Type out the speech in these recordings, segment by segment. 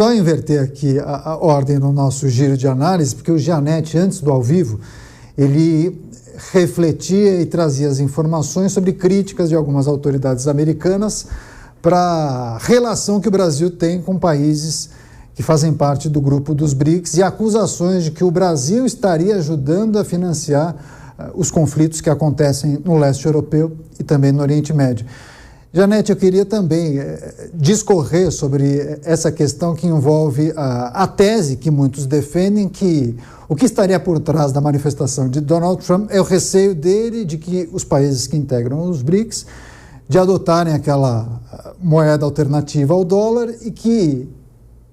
Só inverter aqui a ordem no nosso giro de análise, porque o Gianetti, antes do ao vivo, ele refletia e trazia as informações sobre críticas de algumas autoridades americanas para a relação que o Brasil tem com países que fazem parte do grupo dos BRICS e acusações de que o Brasil estaria ajudando a financiar os conflitos que acontecem no leste europeu e também no Oriente Médio. Gianetti, eu queria também discorrer sobre essa questão que envolve a tese que muitos defendem, que o que estaria por trás da manifestação de Donald Trump é o receio dele de que os países que integram os BRICS de adotarem aquela moeda alternativa ao dólar e que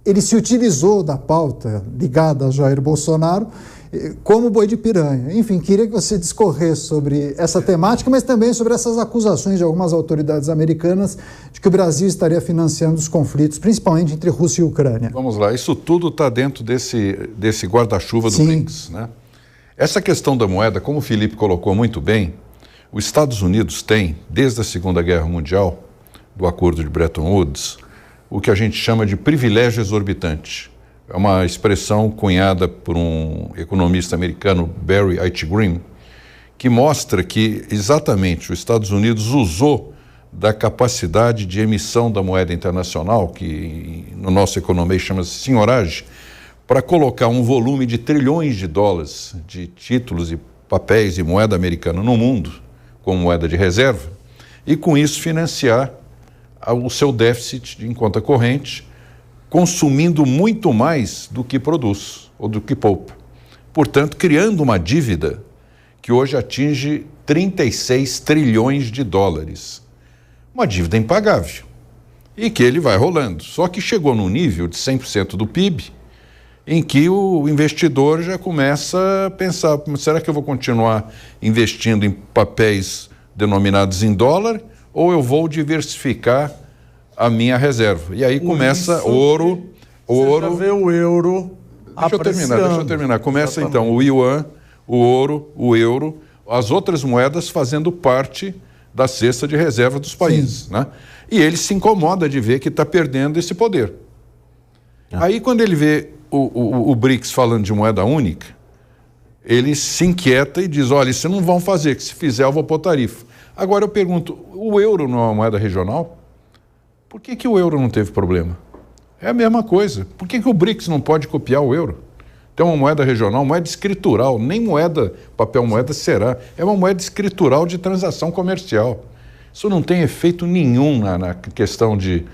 ele se utilizou da pauta ligada a Jair Bolsonaro como boi de piranha. Enfim, queria que você discorresse sobre essa temática, mas também sobre essas acusações de algumas autoridades americanas de que o Brasil estaria financiando os conflitos, principalmente entre Rússia e Ucrânia. Vamos lá, isso tudo está dentro desse guarda-chuva do BRICS, né? Essa questão da moeda, como o Felipe colocou muito bem, os Estados Unidos têm, desde a Segunda Guerra Mundial, do Acordo de Bretton Woods, o que a gente chama de privilégio exorbitante. É uma expressão cunhada por um economista americano, Barry Eichengreen, que mostra que exatamente os Estados Unidos usou da capacidade de emissão da moeda internacional, que no nosso economês chama-se senhoragem, para colocar um volume de trilhões de dólares de títulos e papéis e moeda americana no mundo, como moeda de reserva, e com isso financiar o seu déficit em conta corrente, consumindo muito mais do que produz ou do que poupa. Portanto, criando uma dívida que hoje atinge 36 trilhões de dólares. Uma dívida impagável. E que ele vai rolando. Só que chegou num nível de 100% do PIB, em que o investidor já começa a pensar, será que eu vou continuar investindo em papéis denominados em dólar ou eu vou diversificar a minha reserva? E aí começa ouro. Você já vê o euro Deixa eu terminar. Começa então o yuan, o ouro, o euro, as outras moedas fazendo parte da cesta de reserva dos países, né? E ele se incomoda de ver que está perdendo esse poder. Aí quando ele vê o BRICS falando de moeda única, ele se inquieta e diz, olha, isso não vão fazer, que se fizer eu vou pôr tarifa. Agora eu pergunto, o euro não é uma moeda regional? Por que o euro não teve problema? É a mesma coisa. Por que o BRICS não pode copiar o euro? Tem uma moeda regional, moeda escritural, nem moeda, papel moeda será. É uma moeda escritural de transação comercial. Isso não tem efeito nenhum na questão de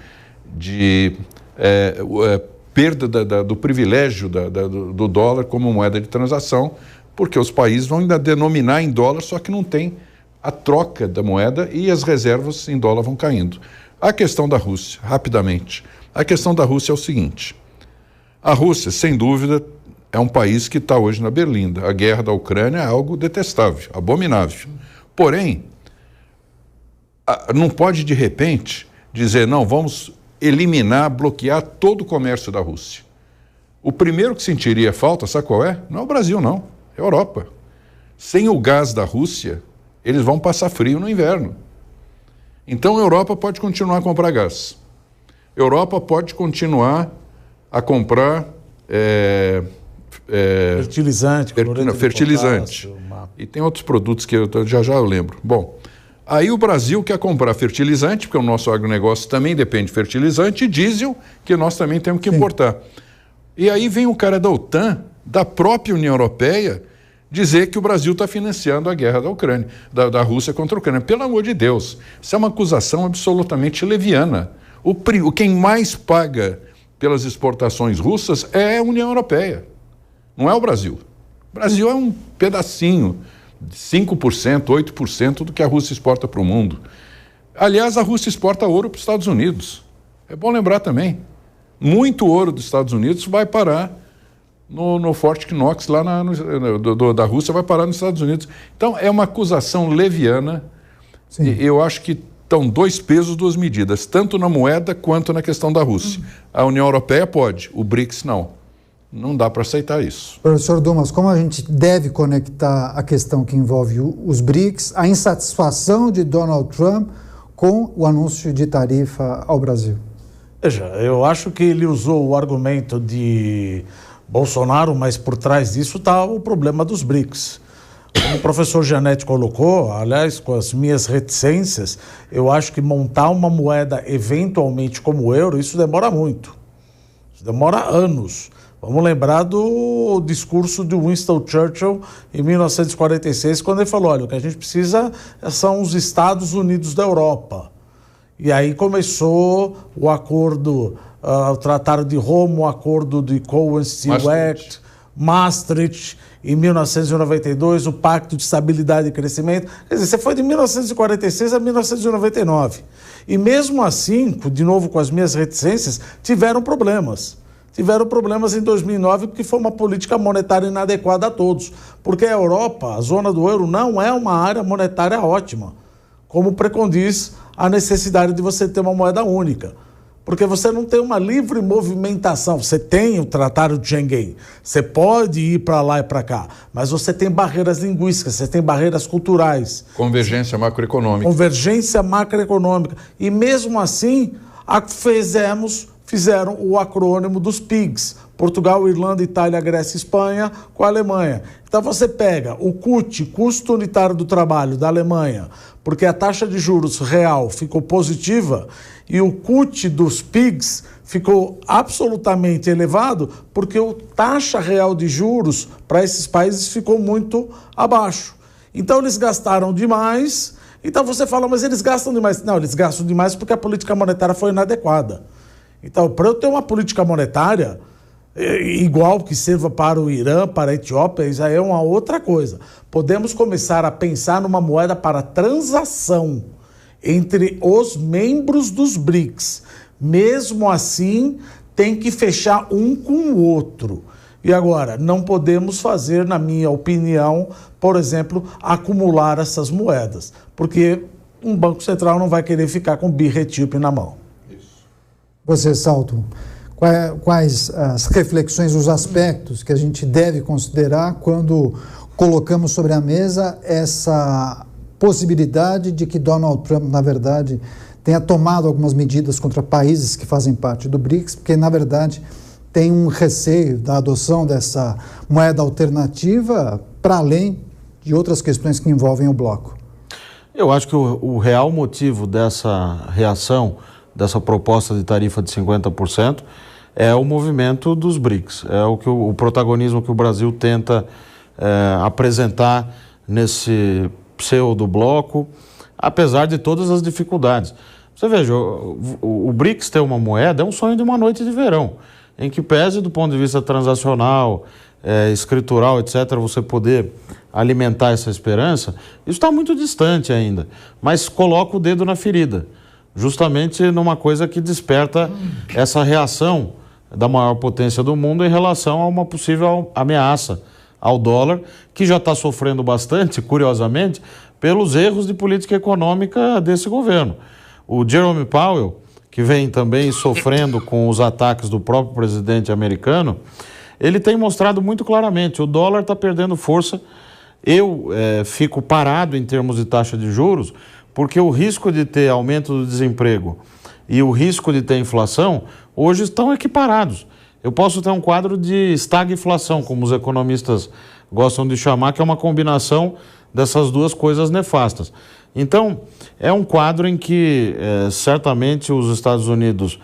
perda do privilégio do dólar como moeda de transação, porque os países vão ainda denominar em dólar, só que não tem a troca da moeda e as reservas em dólar vão caindo. A questão da Rússia, rapidamente. A questão da Rússia é o seguinte. A Rússia, sem dúvida, é um país que está hoje na berlinda. A guerra da Ucrânia é algo detestável, abominável. Porém, não pode, de repente, dizer, não, vamos eliminar, bloquear todo o comércio da Rússia. O primeiro que sentiria falta, sabe qual é? Não é o Brasil, não. É a Europa. Sem o gás da Rússia, eles vão passar frio no inverno. Então a Europa pode continuar a comprar gás. A Europa pode continuar a comprar fertilizante, fertilizante. E tem outros produtos que eu já lembro. Bom, aí o Brasil quer comprar fertilizante, porque o nosso agronegócio também depende de fertilizante, e diesel, que nós também temos que importar. E aí vem o cara da OTAN, da própria União Europeia, dizer que o Brasil está financiando a guerra da Ucrânia, da Rússia contra a Ucrânia. Pelo amor de Deus, isso é uma acusação absolutamente leviana. Quem mais paga pelas exportações russas é a União Europeia, não é o Brasil. O Brasil é um pedacinho, 5%, 8% do que a Rússia exporta para o mundo. Aliás, a Rússia exporta ouro para os Estados Unidos. É bom lembrar também. Muito ouro dos Estados Unidos vai parar no Fort Knox, lá da Rússia, vai parar nos Estados Unidos. Então, é uma acusação leviana. E eu acho que estão dois pesos, duas medidas, tanto na moeda quanto na questão da Rússia. A União Europeia pode, o BRICS não. Não dá para aceitar isso. Professor Dumas, como a gente deve conectar a questão que envolve os BRICS, a insatisfação de Donald Trump com o anúncio de tarifa ao Brasil? Veja, eu acho que ele usou o argumento de Bolsonaro, mas por trás disso está o problema dos BRICS. Como o professor Gianetti colocou, aliás, com as minhas reticências, eu acho que montar uma moeda eventualmente como o euro, isso demora muito. Isso demora anos. Vamos lembrar do discurso de Winston Churchill em 1946, quando ele falou, olha, o que a gente precisa são os Estados Unidos da Europa. E aí começou o acordo, o Tratado de Roma, o acordo de Cohen-Steel Act, Maastricht, em 1992, o Pacto de Estabilidade e Crescimento. Quer dizer, você foi de 1946 a 1999. E mesmo assim, de novo com as minhas reticências, tiveram problemas. Tiveram problemas em 2009 porque foi uma política monetária inadequada a todos. Porque a Europa, a zona do euro, não é uma área monetária ótima, como precondiz a necessidade de você ter uma moeda única. Porque você não tem uma livre movimentação. Você tem o Tratado de Schengen, você pode ir para lá e para cá, mas você tem barreiras linguísticas, você tem barreiras culturais. Convergência macroeconômica. Convergência macroeconômica. E mesmo assim, fizeram o acrônimo dos PIGs. Portugal, Irlanda, Itália, Grécia e Espanha com a Alemanha. Então você pega o CUT, custo unitário do trabalho da Alemanha, porque a taxa de juros real ficou positiva, e o CUT dos PIGs ficou absolutamente elevado porque a taxa real de juros para esses países ficou muito abaixo. Então eles gastaram demais. Então você fala, mas eles gastam demais. Não, eles gastam demais porque a política monetária foi inadequada. Então, para eu ter uma política monetária igual que sirva para o Irã, para a Etiópia, isso aí é uma outra coisa. Podemos começar a pensar numa moeda para transação entre os membros dos BRICS. Mesmo assim, tem que fechar um com o outro. E agora, não podemos fazer, na minha opinião, por exemplo, acumular essas moedas, porque um Banco Central não vai querer ficar com birretípe na mão. Você, Salto, quais as reflexões, os aspectos que a gente deve considerar quando colocamos sobre a mesa essa possibilidade de que Donald Trump, na verdade, tenha tomado algumas medidas contra países que fazem parte do BRICS, porque, na verdade, tem um receio da adoção dessa moeda alternativa para além de outras questões que envolvem o bloco? Eu acho que o real motivo dessa reação, dessa proposta de tarifa de 50%, é o movimento dos BRICS, é o protagonismo que o Brasil tenta apresentar nesse pseudo-bloco, apesar de todas as dificuldades. Você veja, o BRICS ter uma moeda é um sonho de uma noite de verão, em que pese do ponto de vista transacional, escritural, etc., você poder alimentar essa esperança, isso está muito distante ainda, mas coloca o dedo na ferida, justamente numa coisa que desperta essa reação da maior potência do mundo em relação a uma possível ameaça ao dólar, que já está sofrendo bastante, curiosamente, pelos erros de política econômica desse governo. O Jerome Powell, que vem também sofrendo com os ataques do próprio presidente americano, ele tem mostrado muito claramente, o dólar está perdendo força. Eu fico parado em termos de taxa de juros, porque o risco de ter aumento do desemprego e o risco de ter inflação, hoje estão equiparados. Eu posso ter um quadro de estagflação, como os economistas gostam de chamar, que é uma combinação dessas duas coisas nefastas. Então, é um quadro em que certamente os Estados Unidos,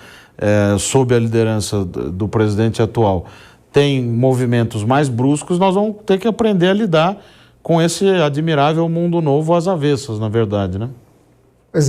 sob a liderança do presidente atual, tem movimentos mais bruscos. Nós vamos ter que aprender a lidar com esse admirável mundo novo às avessas, na verdade, né?